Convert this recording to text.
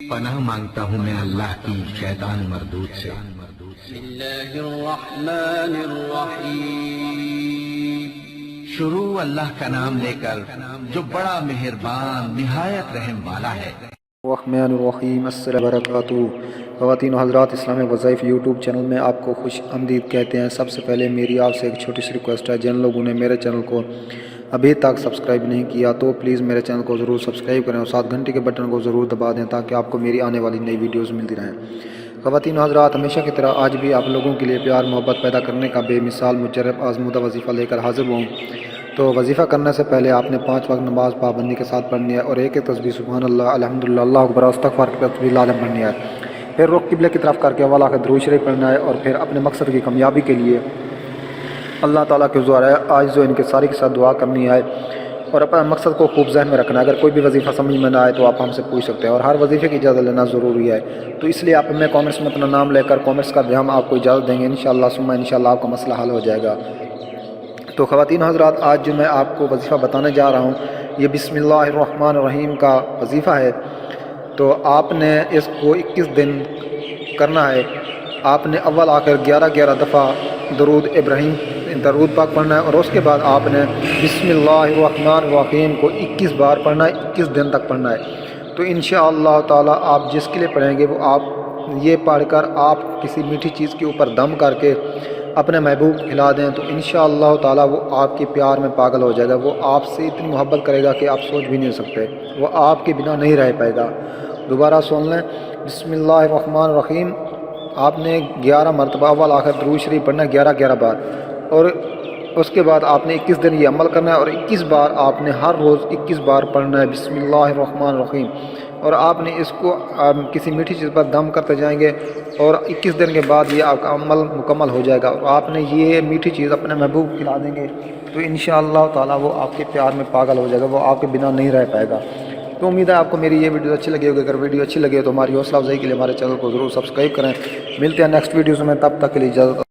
پناہ مانگتا ہوں میں اللہ کی شیطان مردود سے۔ بسم اللہ الرحمن الرحیم۔ شروع اللہ کا نام لے کر جو بڑا مہربان نہایت رحم والا ہے۔ الرحمن الرحیم۔ السلام علیکم وبرکاتہ۔ خواتین و حضرات، اسلامک وظائف یوٹیوب چینل میں آپ کو خوش آمدید کہتے ہیں۔ سب سے پہلے میری آپ سے ایک چھوٹی سی ریکویسٹ ہے، جن لوگوں نے میرے چینل کو ابھی تک سبسکرائب نہیں کیا تو پلیز میرے چینل کو ضرور سبسکرائب کریں اور ساتھ گھنٹی کے بٹن کو ضرور دبا دیں تاکہ آپ کو میری آنے والی نئی ویڈیوز ملتی رہیں۔ خواتین و حضرات، ہمیشہ کی طرح آج بھی آپ لوگوں کے لیے پیار محبت پیدا کرنے کا بے مثال مجرب آزمودہ وظیفہ لے کر حاضر ہوں۔ تو وظیفہ کرنے سے پہلے آپ نے 5 وقت نماز پابندی کے ساتھ پڑھنی ہے اور ایک تسبیح سبحان اللہ، الحمدللہ، اللہ اکبر، استغفار کی تسبیح لازم پڑھنی ہے۔ پھر رخ قبلے کی طرف کر کے اول آخر درود شریف پڑھنا ہے اور پھر اپنے مقصد کی کامیابی کے لیے اللہ تعالیٰ کے حضور آج ان کے ساری کے ساتھ دعا کرنی ہے اور اپنے مقصد کو خوب ذہن میں رکھنا ہے۔ اگر کوئی بھی وظیفہ سمجھ میں نہ آئے تو آپ ہم سے پوچھ سکتے ہیں اور ہر وظیفے کی اجازت لینا ضروری ہے، تو اس لیے آپ میں کامنٹس میں اپنا نام لے کر کامنٹس کر دیں، ہم آپ کو اجازت دیں گے انشاءاللہ ثم انشاءاللہ آپ کا مسئلہ حل ہو جائے گا۔ تو خواتین حضرات، آج جو میں آپ کو وظیفہ بتانے جا رہا ہوں یہ بسم اللہ الرحمن الرحیم کا وظیفہ ہے۔ تو آپ نے اس کو 21 دن کرنا ہے۔ آپ نے اول آخر 11 دفعہ درود ابراہیم درود پاک پڑھنا ہے اور اس کے بعد آپ نے بسم اللہ الرحمن الرحیم کو 21 بار پڑھنا ہے، 21 دن تک پڑھنا ہے۔ تو انشاءاللہ تعالی آپ جس کے لیے پڑھیں گے وہ آپ یہ پڑھ کر آپ کسی میٹھی چیز کے اوپر دم کر کے اپنے محبوب کھلا دیں تو انشاءاللہ تعالی وہ آپ کے پیار میں پاگل ہو جائے گا، وہ آپ سے اتنی محبت کرے گا کہ آپ سوچ بھی نہیں سکتے، وہ آپ کے بنا نہیں رہ پائے گا۔ دوبارہ سن لیں، بسم اللہ الرحمن الرحیم آپ نے 11 مرتبہ اول آخر درود شریف پڑھنا ہے 11 بار، اور اس کے بعد آپ نے 21 دن یہ عمل کرنا ہے اور 21 بار آپ نے ہر روز 21 بار پڑھنا ہے بسم اللہ الرحمن الرحیم، اور آپ نے اس کو کسی میٹھی چیز پر دم کرتے جائیں گے اور 21 دن کے بعد یہ آپ کا عمل مکمل ہو جائے گا اور آپ نے یہ میٹھی چیز اپنے محبوب کھلا دیں گے تو انشاءاللہ تعالی وہ آپ کے پیار میں پاگل ہو جائے گا، وہ آپ کے بنا نہیں رہ پائے گا۔ تو امید ہے آپ کو میری یہ ویڈیو اچھی لگی ہوگی۔ اگر ویڈیو اچھی لگے تو ہماری حوصلہ افزائی کے لیے ہمارے چینل کو ضرور سبسکرائب کریں۔ ملتے ہیں نیکسٹ ویڈیوز میں، تب تک کے لیے اجازت۔